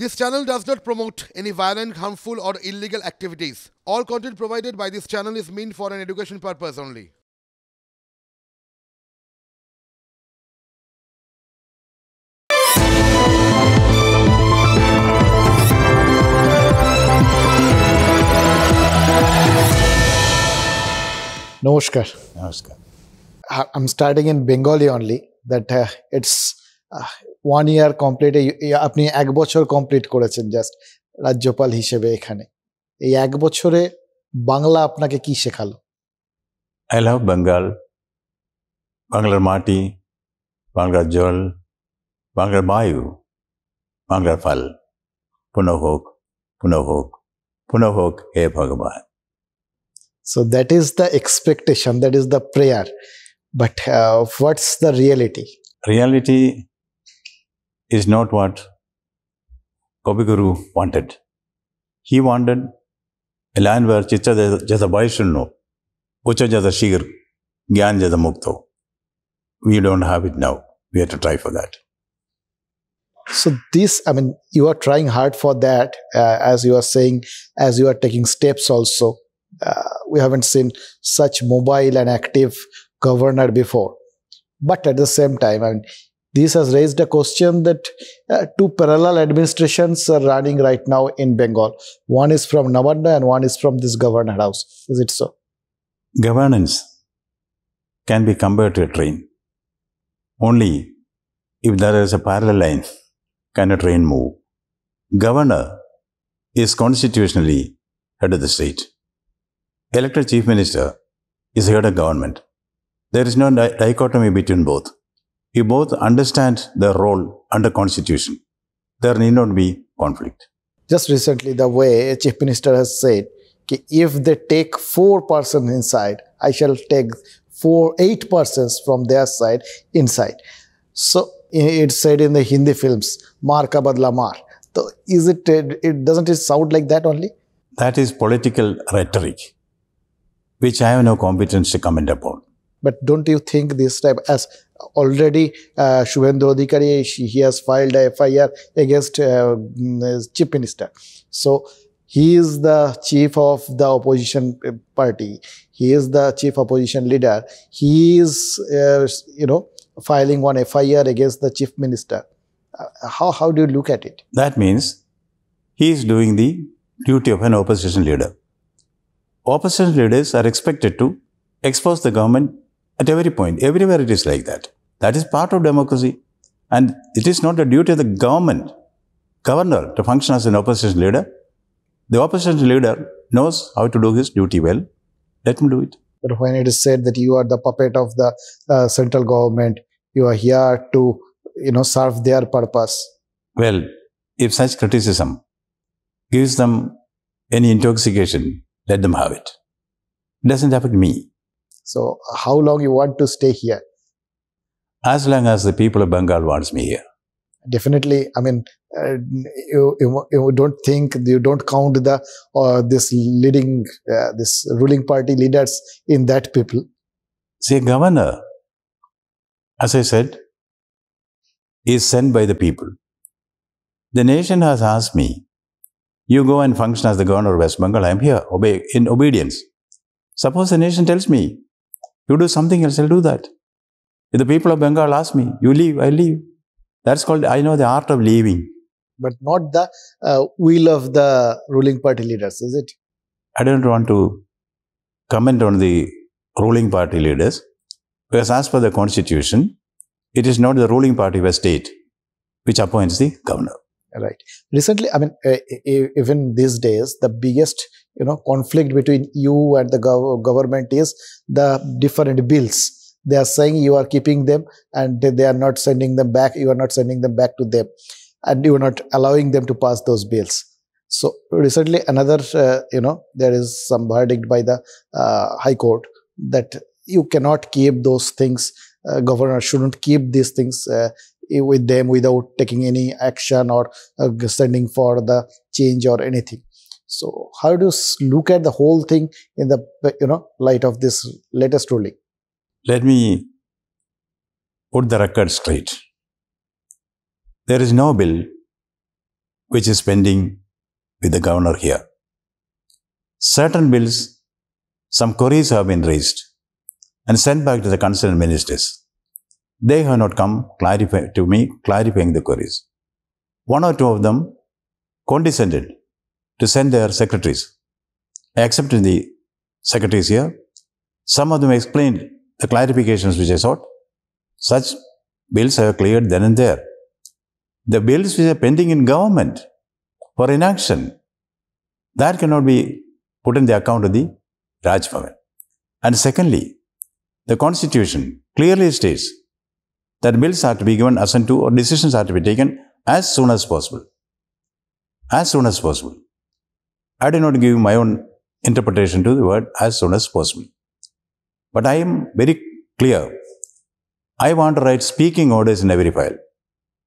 This channel does not promote any violent, harmful or illegal activities. All content provided by this channel is meant for an education purpose only. Namaskar. Namaskar. I'm starting in Bengali only. That it's 1 year complete. আপনি 1 বছর complete করেছেন just রাজ্যপাল হিসেবে এখানে। এই 1 বছরে বাংলা আপনাকে কি শেখালো? I love Bengal. Banglar Mati, Banglar Jol, Banglar Bayu, Banglar Fal, Punahok, Punahok, Punahok, He Bhagavan. So that is the expectation, that is the prayer. But what's the reality? Reality is not what Kabiguru wanted. He wanted a land where Chitta Jata Vaishunno, Ucha Jata Shir, Gyan Jata Mukto. We don't have it now. We have to try for that. So this, I mean, you are trying hard for that, as you are saying, as you are taking steps also. We haven't seen such mobile and active governor before. But at the same time, I mean, this has raised a question that two parallel administrations are running right now in Bengal. One is from Ananda and one is from this governor house. Is it so? Governance can be compared to a train. Only if there is a parallel line can a train move. Governor is constitutionally head of the state. Elected chief minister is head of government. There is no dichotomy between both. You both understand their role under constitution. There need not be conflict. Just recently, the way chief minister has said, if they take 4 persons inside, I shall take 8 persons from their side inside. So it's said in the Hindi films, "Mar ka badla mar." So doesn't it sound like that only? That is political rhetoric, which I have no competence to comment upon. But don't you think this time, as already Shubhendra Adhikari, he has filed a FIR against chief minister. So he is the chief of the opposition party. He is the chief opposition leader. He is, filing one FIR against the chief minister. How do you look at it? That means he is doing the duty of an opposition leader. Opposition leaders are expected to expose the government at every point. Everywhere it is like that. That is part of democracy. And it is not the duty of the governor to function as an opposition leader. The opposition leader knows how to do his duty well. Let him do it. But when it is said that you are the puppet of the central government, you are here to, serve their purpose. Well, if such criticism gives them any intoxication, let them have it. It doesn't affect me. So how long you want to stay here? As long as the people of Bengal wants me here. Definitely. I mean, you don't think, you don't count this ruling party leaders in that people. See, a governor, as I said, is sent by the people. The nation has asked me, you go and function as the governor of West Bengal. I am here, in obedience. Suppose the nation tells me, you do something else, I'll do that. If the people of Bengal ask me, you leave, I leave. That's called, I know the art of leaving. But not the will of the ruling party leaders, is it? I don't want to comment on the ruling party leaders, because as per the constitution, it is not the ruling party of a state which appoints the governor. Right. Recently, I mean, even these days, the biggest, conflict between you and the government is the different bills. They are saying you are keeping them and they are not sending them back. You are not sending them back to them, and you are not allowing them to pass those bills. So recently, another, there is some verdict by the High Court that you cannot keep those things. Governor shouldn't keep these things with them without taking any action or sending for the change or anything. So how do you look at the whole thing in the light of this latest ruling? Let me put the record straight. There is no bill which is pending with the governor here. Certain bills, some queries have been raised and sent back to the concerned ministers. They have not come to me clarifying the queries. One or two of them condescended to send their secretaries. I accepted the secretaries here. Some of them explained the clarifications which I sought. Such bills are cleared then and there. The bills which are pending in government for inaction, that cannot be put in the account of the Raj Bhavan. And secondly, the Constitution clearly states that bills are to be given assent to or decisions are to be taken as soon as possible. As soon as possible. I did not give my own interpretation to the word as soon as possible. But I am very clear. I want to write speaking orders in every file.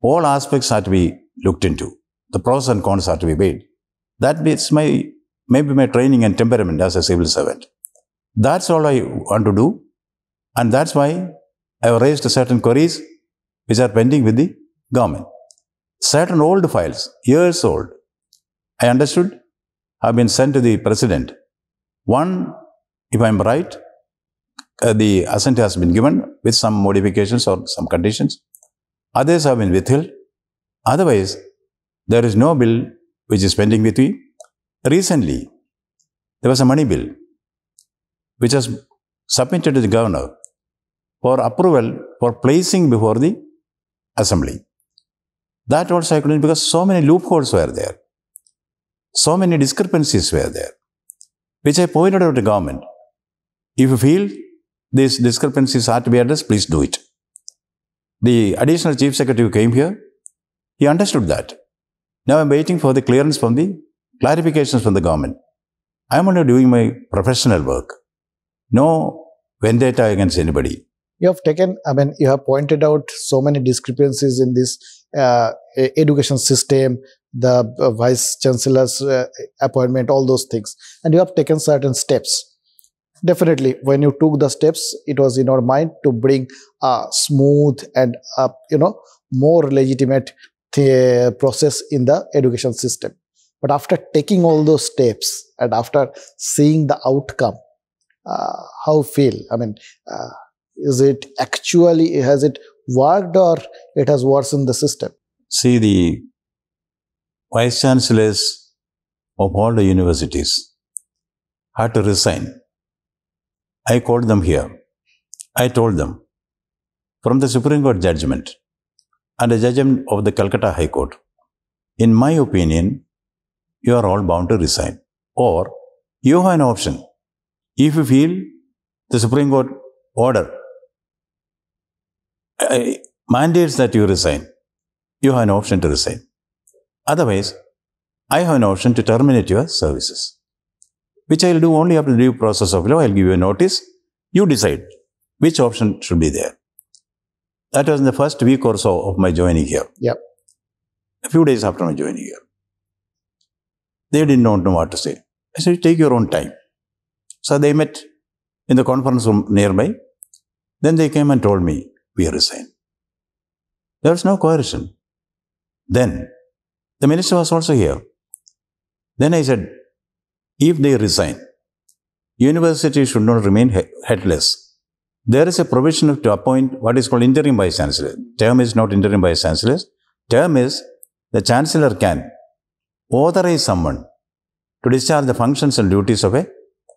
All aspects are to be looked into. The pros and cons are to be weighed. That is maybe my training and temperament as a civil servant. That's all I want to do. And that's why I have raised certain queries which are pending with the government. Certain old files, years old, I understood, have been sent to the president. One, if I am right, the assent has been given with some modifications or some conditions. Others have been withheld. Otherwise, there is no bill which is pending with me. Recently, there was a money bill which was submitted to the governor for approval for placing before the assembly. That also I couldn't because so many loopholes were there. So many discrepancies were there, which I pointed out to the government. If you feel these discrepancies are to be addressed, please do it. The additional chief secretary who came here, he understood that. Now I am waiting for the clearance from the clarifications from the government. I am only doing my professional work. No vendetta against anybody. You have pointed out so many discrepancies in this education system, the vice chancellor's appointment, all those things, and you have taken certain steps. Definitely, when you took the steps, it was in your mind to bring a smooth and more legitimate process in the education system. But after taking all those steps and after seeing the outcome, how you feel? Is it actually, has it worked or it has worsened the system? See, the vice chancellors of all the universities had to resign. I called them here. I told them, from the Supreme Court judgment and the judgment of the Calcutta High Court, in my opinion, you are all bound to resign. Or you have an option. If you feel the Supreme Court order mandates that you resign, you have an option to resign. Otherwise, I have an option to terminate your services, which I will do only after the due process of law. I will give you a notice. You decide which option should be there. That was in the first week or so of my joining here. Yep. A few days after my joining here. They did not know what to say. I said, take your own time. So they met in the conference room nearby. Then they came and told me, we resign. There was no coercion. Then the minister was also here. Then I said, if they resign, university should not remain headless. There is a provision to appoint what is called interim vice chancellor. Term is not interim vice chancellor. Term is the chancellor can authorize someone to discharge the functions and duties of a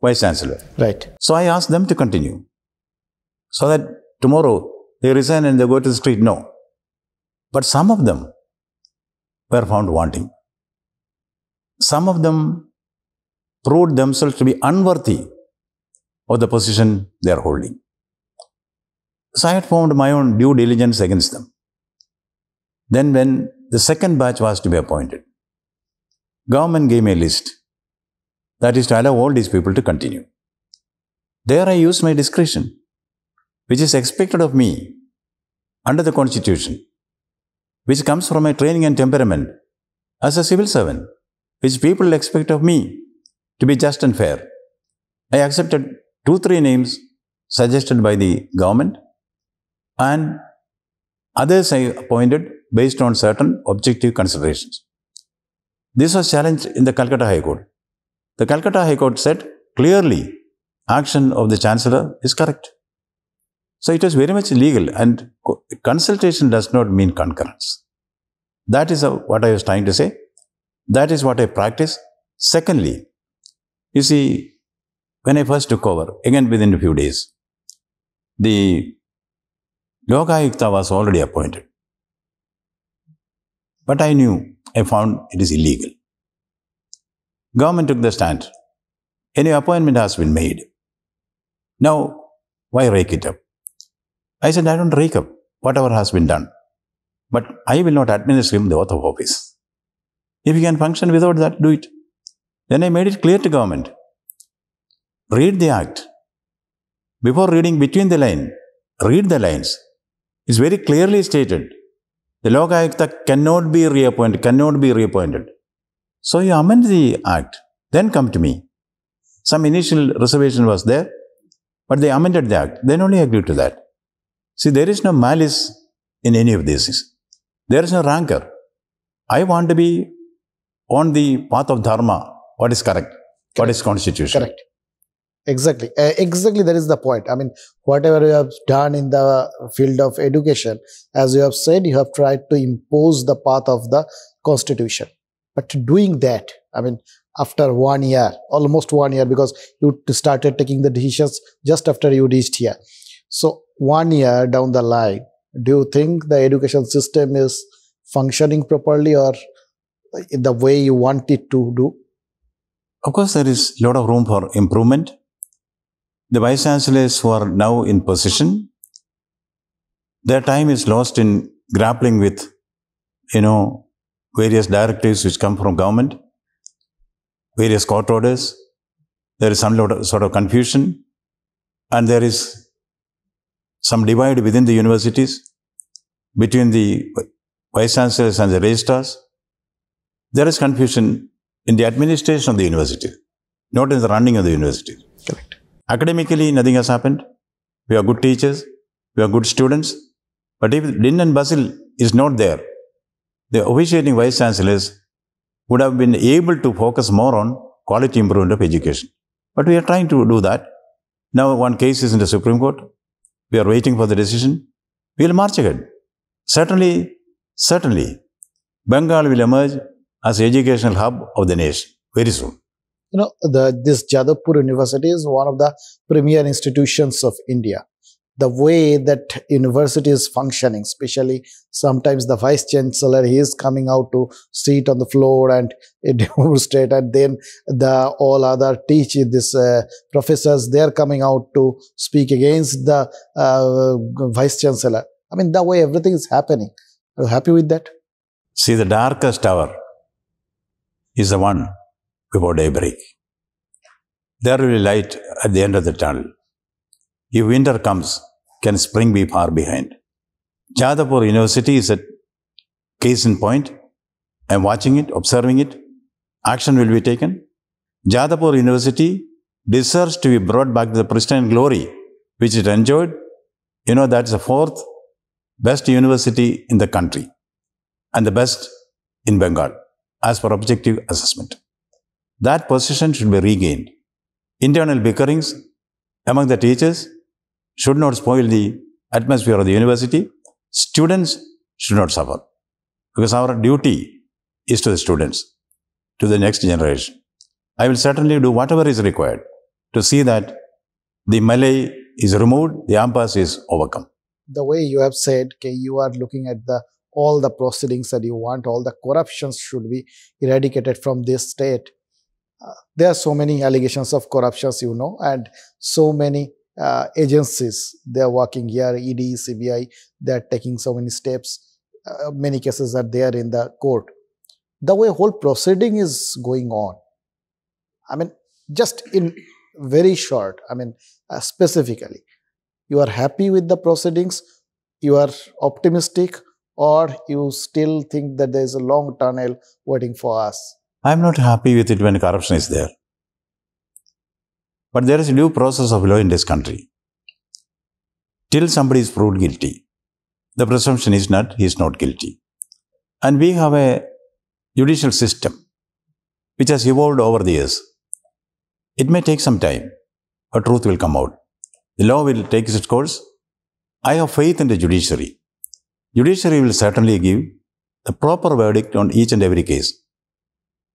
vice chancellor. Right. So I asked them to continue. So that tomorrow they resign and they go to the street. No. But some of them were found wanting. Some of them proved themselves to be unworthy of the position they are holding. So I had formed my own due diligence against them. Then when the second batch was to be appointed, government gave me a list. That is to allow all these people to continue. There I used my discretion, which is expected of me under the Constitution, which comes from my training and temperament as a civil servant, which people expect of me to be just and fair. I accepted 2-3 names suggested by the government and others I appointed based on certain objective considerations. This was challenged in the Calcutta High Court. The Calcutta High Court said clearly, action of the Chancellor is correct. So it was very much legal, and consultation does not mean concurrence. That is what I was trying to say. That is what I practice. Secondly, you see, when I first took over, again within a few days, the Lokayukta was already appointed. But I found it is illegal. Government took the stand. Any appointment has been made. Now, why rake it up? I said, I don't rake up whatever has been done. But I will not administer him the oath of office. If you can function without that, do it. Then I made it clear to government. Read the act. Before reading between the lines, read the lines. It's very clearly stated. The Lokayukta cannot be reappointed. So you amend the act, then come to me. Some initial reservation was there, but they amended the act. Then only agreed to that. See, there is no malice in any of this. There is no rancor. I want to be on the path of dharma. What is correct? What is constitution? Correct. Exactly. Exactly, that is the point. I mean, whatever you have done in the field of education, as you have said, you have tried to impose the path of the constitution. But doing that, I mean, after 1 year, almost 1 year, because you started taking the decisions just after you reached here. So 1 year down the line, do you think the education system is functioning properly or in the way you want it to do? Of course, there is a lot of room for improvement. The Vice Chancellors who are now in position, their time is lost in grappling with, various directives which come from government, various court orders. There is some sort of confusion, and there is some divide within the universities between the Vice Chancellors and the registrars. There is confusion in the administration of the university, not in the running of the university. Correct. Academically, nothing has happened. We have good teachers, we have good students. But if din and bustle is not there, the officiating Vice Chancellors would have been able to focus more on quality improvement of education. But we are trying to do that. Now one case is in the Supreme Court. We are waiting for the decision. We will march ahead. Certainly, Bengal will emerge as the educational hub of the nation very soon. This Jadavpur University is one of the premier institutions of India. The way that university is functioning, especially sometimes the Vice Chancellor, he is coming out to sit on the floor and demonstrate, and then all other professors, they are coming out to speak against the Vice Chancellor. I mean, the way everything is happening. Are you happy with that? See, the darkest hour is the one before daybreak. There will be light at the end of the tunnel. If winter comes, can spring be far behind? Jadavpur University is a case in point. I am watching it, observing it. Action will be taken. Jadavpur University deserves to be brought back to the pristine glory which it enjoyed. That's the fourth best university in the country and the best in Bengal as per objective assessment. That position should be regained. Internal bickerings among the teachers should not spoil the atmosphere of the university. Students should not suffer, because our duty is to the students, to the next generation. I will certainly do whatever is required to see that the melee is removed, the impasse is overcome. The way you have said, you are looking at all the proceedings that you want, all the corruptions should be eradicated from this state. There are so many allegations of corruptions, and so many agencies, they are working here, ED, CBI, they are taking so many steps. Many cases are there in the court. The way whole proceeding is going on, I mean, just in very short, specifically, you are happy with the proceedings, you are optimistic, or you still think that there is a long tunnel waiting for us? I am not happy with it when corruption is there. But there is a due process of law in this country. Till somebody is proved guilty, the presumption is he is not guilty. And we have a judicial system which has evolved over the years. It may take some time, but truth will come out. The law will take its course. I have faith in the judiciary. Judiciary will certainly give the proper verdict on each and every case.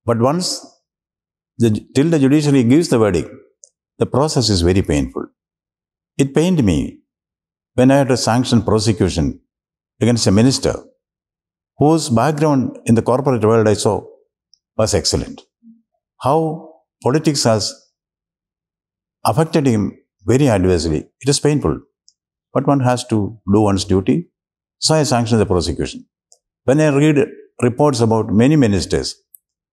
But till the judiciary gives the verdict, the process is very painful. It pained me when I had to sanction prosecution against a minister whose background in the corporate world I saw was excellent. How politics has affected him very adversely. It is painful. But one has to do one's duty. So I sanctioned the prosecution. When I read reports about many ministers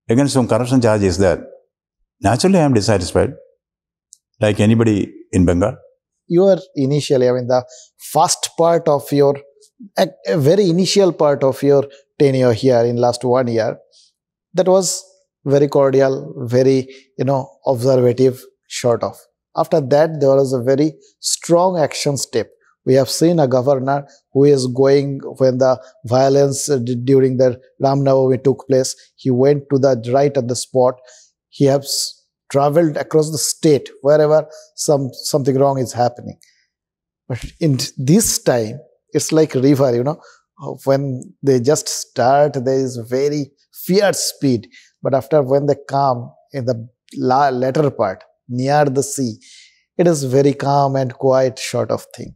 against whom corruption charge is there, naturally I am dissatisfied, like anybody in Bengal. You are initially, the first part of your, a very initial part of your tenure here in last 1 year, that was very cordial, very, observative, short of. After that, there was a very strong action step. We have seen a governor who is going, when the violence during the Ram Navami took place, he went to the right on the spot. He has traveled across the state wherever something wrong is happening. But in this time, it's like a river, when they just start, there is very fierce speed. But after when they come in the latter part, near the sea, it is very calm and quiet sort of thing.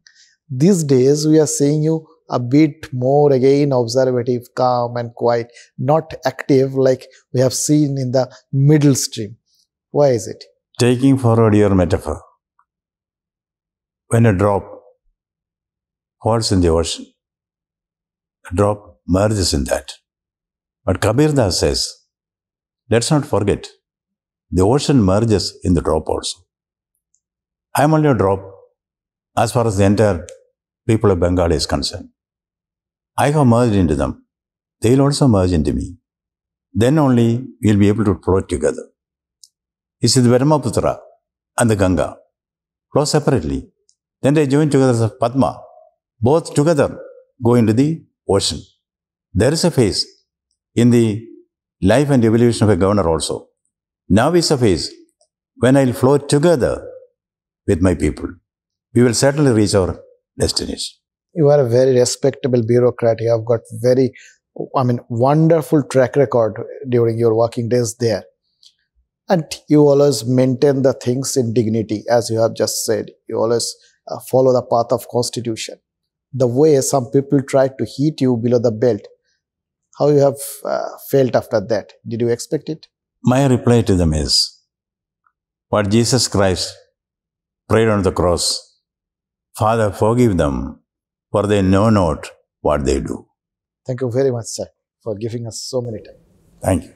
These days, we are seeing you a bit more again observative, calm and quiet, not active like we have seen in the middle stream. Why is it? Taking forward your metaphor, when a drop falls in the ocean, a drop merges in that. But Kabir Das says, let's not forget, the ocean merges in the drop also. I am only a drop as far as the entire people of Bengal is concerned. I have merged into them. They will also merge into me. Then only we will be able to float together. You see, the Brahmaputra and the Ganga flow separately. Then they join together as Padma. Both together go into the ocean. There is a phase in the life and evolution of a governor also. Now is a phase when I will float together with my people. We will certainly reach our destination. You are a very respectable bureaucrat. You have got very, wonderful track record during your working days there. And you always maintain the things in dignity, as you have just said. You always follow the path of constitution. The way some people try to hit you below the belt, how you have felt after that? Did you expect it? My reply to them is, what Jesus Christ prayed on the cross, Father, forgive them, for they know not what they do. Thank you very much, sir, for giving us so many time. Thank you.